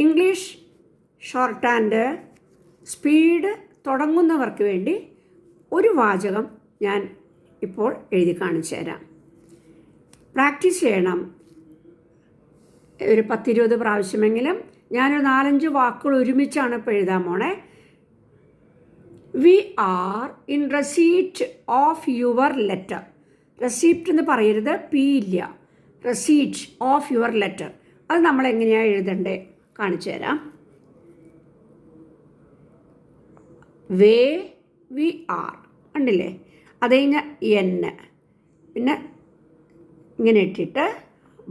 English short hand speed തുടങ്ങുന്നവർക്ക് വേണ്ടി ഒരു വാചകം ഞാൻ ഇപ്പോൾ എഴുതി കാണിച്ചു തരാം. പ്രാക്ടീസ് ചെയ്യണം ഒരു 10-20 പ്രാവശ്യമെങ്കിലും. ഞാനൊരു 4-5 വാക്കുകൾ ഒരുമിച്ചാണ് ഇപ്പോൾ എഴുതാൻ പോണേ. We are in receipt of your letter. Receipt എന്ന് പറയരുത്, പി ഇല്ല. Receipt of your letter. അത് നമ്മൾ എങ്ങനെയാണ് എഴുതണ്ടേ കാണിച്ചു തരാം. വേ വി ആർ കണ്ടില്ലേ? അത് കഴിഞ്ഞാൽ എൻ, പിന്നെ ഇങ്ങനെ ഇട്ടിട്ട്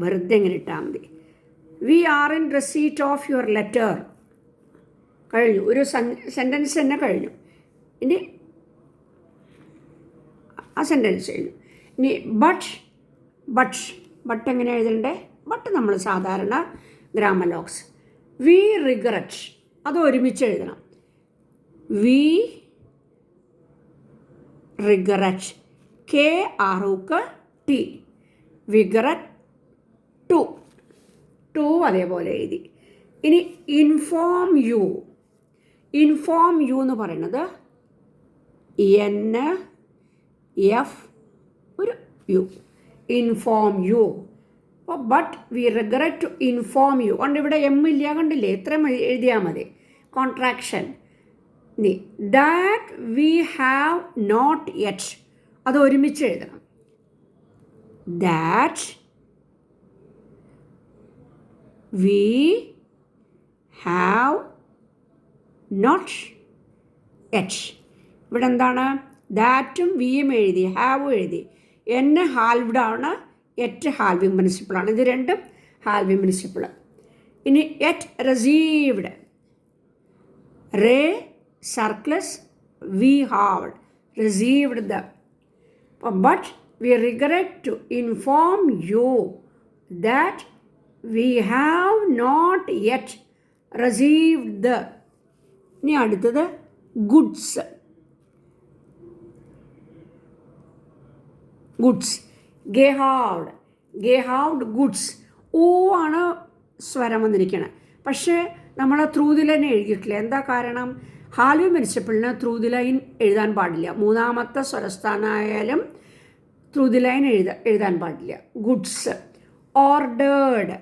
വെറുതെ ഇങ്ങനെ ഇട്ടാൽ മതി. We are in receipt of your letter. കഴിഞ്ഞു, ഒരു സെൻറ്റൻസ് തന്നെ കഴിഞ്ഞു. ഇനി ആ സെൻറ്റൻസ് കഴിഞ്ഞു. ഇനി ബട്ട് എങ്ങനെ എഴുതണ്ടേ? ബട്ട് നമ്മൾ സാധാരണ ഗ്രാമർ ലോക്സ്. വി റിഗ്രറ്റ്, അത് ഒരുമിച്ച് എഴുതണം. We regret, KRUT, we regret to അതേപോലെ എഴുതി. ഇനി ഇൻഫോം യു എന്ന് പറയുന്നത് NF ഒരു യു, ഇൻഫോം യു. അപ്പോൾ but we regret to inform you. കൊണ്ട് ഇവിടെ എം ഇല്ല, കണ്ടില്ലേ? ഇത്രയും എഴുതിയാൽ മതി. കോൺട്രാക്ഷൻ. ഇനി that we have not yet, അത് ഒരുമിച്ച് എഴുതണം. That we have not yet. ഇവിടെ എന്താണ്? ദാറ്റും വിയും എഴുതി, ഹാവും എഴുതി. എൻ ഹാൽവ്ഡ് ആണ്, എറ്റ് ഹാൽവിങ് പ്രിൻസിപ്പിളാണ്. ഇത് രണ്ടും ഹാൽവിങ് പ്രിൻസിപ്പിൾ. ഇനി എറ്റ് received, ray circles we have received the. But we regret to inform you that we have not yet received the. ഇനി അടുത്തത് ഗുഡ്സ്. ഗെഹാവ്ഡ് ഗുഡ്സ്. ഓ ആണ് സ്വരം വന്നിരിക്കുന്നത്. പക്ഷേ നമ്മൾ ത്രൂ ദി ലൈൻ എഴുതിയിട്ടില്ല. എന്താ കാരണം? ഹാൽവിങ് പ്രിൻസിപ്പിളിന് ത്രൂ ദി ലൈൻ എഴുതാൻ പാടില്ല. മൂന്നാമത്തെ സ്വരസ്ഥാനായാലും ത്രൂ ദി ലൈൻ എഴുതാൻ പാടില്ല. Goods. Ordered,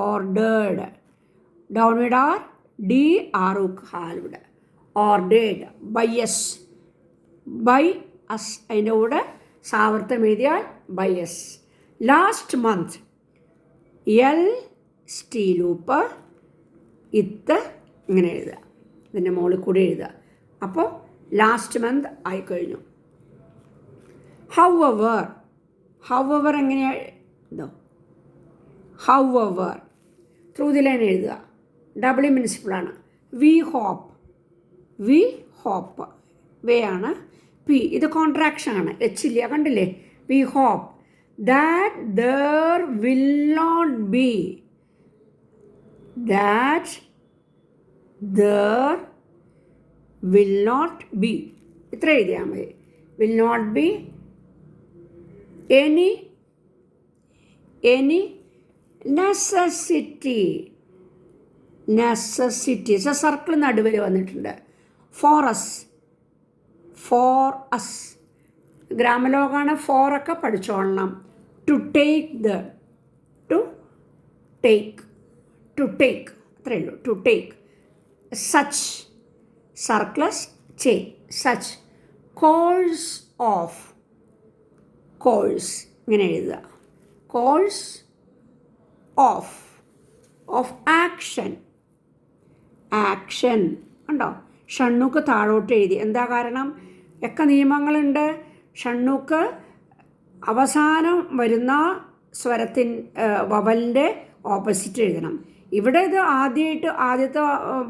ordered, downward are, DRU halved. Ordered. By us, അതിൻ്റെ കൂടെ സാവർത്തം എഴുതിയാൽ by S. Last month, LST ഇത്ത് ഇങ്ങനെ എഴുതുക, ഇതിൻ്റെ മുകളിൽ കൂടി എഴുതുക. അപ്പോൾ ലാസ്റ്റ് മന്ത് ആയിക്കഴിഞ്ഞു. ഹൗവർ എങ്ങനെയാണ് ഇതോ? ഹൗവർ ത്രൂ ദി ലൈൻ എഴുതുക. ഡബിൾ പ്രിൻസിപ്പിളാണ്. വി ഹോപ്പ്, വേ ആണ്. പി ഇത് കോൺട്രാക്ഷൻ ആണ്, എച്ച് ഇല്ല, കണ്ടില്ലേ? We hope that there will not be, that there will not be. ഇത്ര എഴുതിയാൽ മതി. will not be any necessity. Circle നടുവിൽ വന്നിട്ടുണ്ട്. for us ഗ്രാമലോകാണ്. ഫോറൊക്കെ പഠിച്ചോളണം. to take അത്രയേ ഉള്ളൂ. To take. സച്ച്, സർക്ലസ് ചേ, സച്ച്. കോഴ്സ് ഇങ്ങനെ എഴുതുക. കോഴ്സ് ഓഫ് ആക്ഷൻ ഉണ്ടോ? ഷണ്ണൂക്ക് താഴോട്ട് എഴുതി. എന്താ കാരണം? ഒക്കെ നിയമങ്ങളുണ്ട്. ഷണ്ണൂക്ക് അവസാനം വരുന്ന വവലിൻ്റെ ഓപ്പോസിറ്റ് എഴുതണം. ഇവിടെ ഇത് ആദ്യത്തെ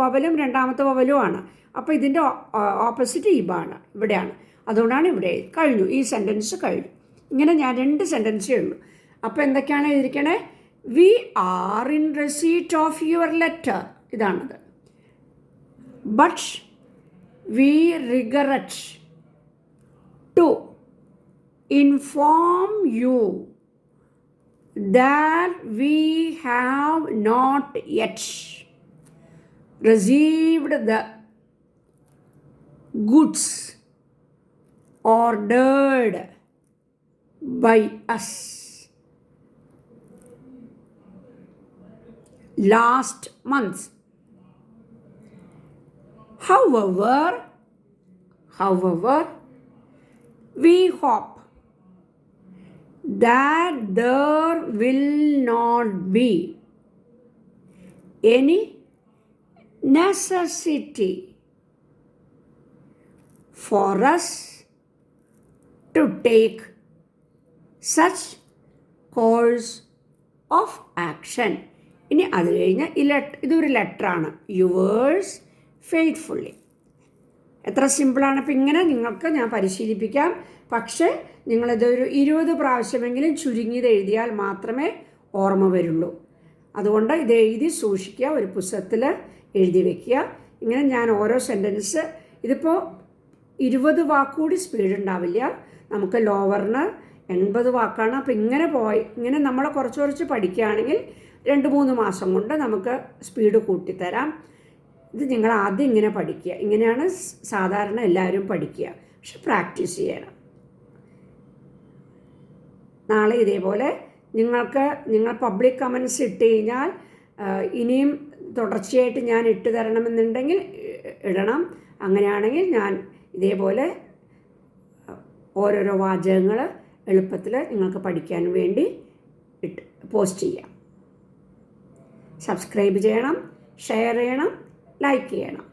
വവലും രണ്ടാമത്തെ വവലുമാണ്. അപ്പോൾ ഇതിൻ്റെ ഓപ്പോസിറ്റ് ഇബാണ്, ഇവിടെയാണ്. അതുകൊണ്ടാണ് ഇവിടെ കഴിഞ്ഞു. ഈ സെൻറ്റൻസ് കഴിഞ്ഞു. ഇങ്ങനെ ഞാൻ 2 സെൻറ്റൻസേ ഉള്ളൂ. അപ്പോൾ എന്തൊക്കെയാണ് എഴുതിയിരിക്കണേ? We are in receipt of your letter, ഇതാണത്. But we regret to inform you that we have not yet received the goods ordered by us last month. However, we hope that there will not be any necessity for us to take such course of action. ഇനി അത് കഴിഞ്ഞ് ഇതൊരു ലെറ്ററാണ്. Yours faithfully. എത്ര സിമ്പിളാണ്. അപ്പം ഇങ്ങനെ നിങ്ങൾക്ക് ഞാൻ പരിശീലിപ്പിക്കാം. പക്ഷേ നിങ്ങളിതൊരു 20 പ്രാവശ്യമെങ്കിലും ചുരുങ്ങിയത് എഴുതിയാൽ മാത്രമേ ഓർമ്മ വരുള്ളൂ. അതുകൊണ്ട് ഇത് എഴുതി സൂക്ഷിക്കുക, ഒരു പുസ്തകത്തിൽ എഴുതി വയ്ക്കുക. ഇങ്ങനെ ഞാൻ ഓരോ സെൻറ്റൻസ്, ഇതിപ്പോൾ 20 വാക്കുകൂടി സ്പീഡ് ഉണ്ടാവില്ല. നമുക്ക് ലോവറിന് 80 വാക്കാണ്. അപ്പോൾ ഇങ്ങനെ നമ്മൾ കുറച്ച് പഠിക്കുകയാണെങ്കിൽ 2-3 മാസം കൊണ്ട് നമുക്ക് സ്പീഡ് കൂട്ടിത്തരാം. ഇത് നിങ്ങൾ ആദ്യം ഇങ്ങനെ പഠിക്കുക. ഇങ്ങനെയാണ് സാധാരണ എല്ലാവരും പഠിക്കുക. പക്ഷെ പ്രാക്ടീസ് ചെയ്യണം. നാളെ ഇതേപോലെ നിങ്ങൾ പബ്ലിക് കമൻസ് ഇട്ട് കഴിഞ്ഞാൽ ഇനിയും തുടർച്ചയായിട്ട് ഞാൻ ഇട്ട് തരണമെന്നുണ്ടെങ്കിൽ ഇടണം. അങ്ങനെയാണെങ്കിൽ ഞാൻ ഇതേപോലെ ഓരോരോ വാചകങ്ങൾ എളുപ്പത്തിൽ നിങ്ങൾക്ക് പഠിക്കാൻ വേണ്ടി പോസ്റ്റ് ചെയ്യാം. സബ്സ്ക്രൈബ് ചെയ്യണം, ഷെയർ ചെയ്യണം, ലൈക്ക് ചെയ്യണം.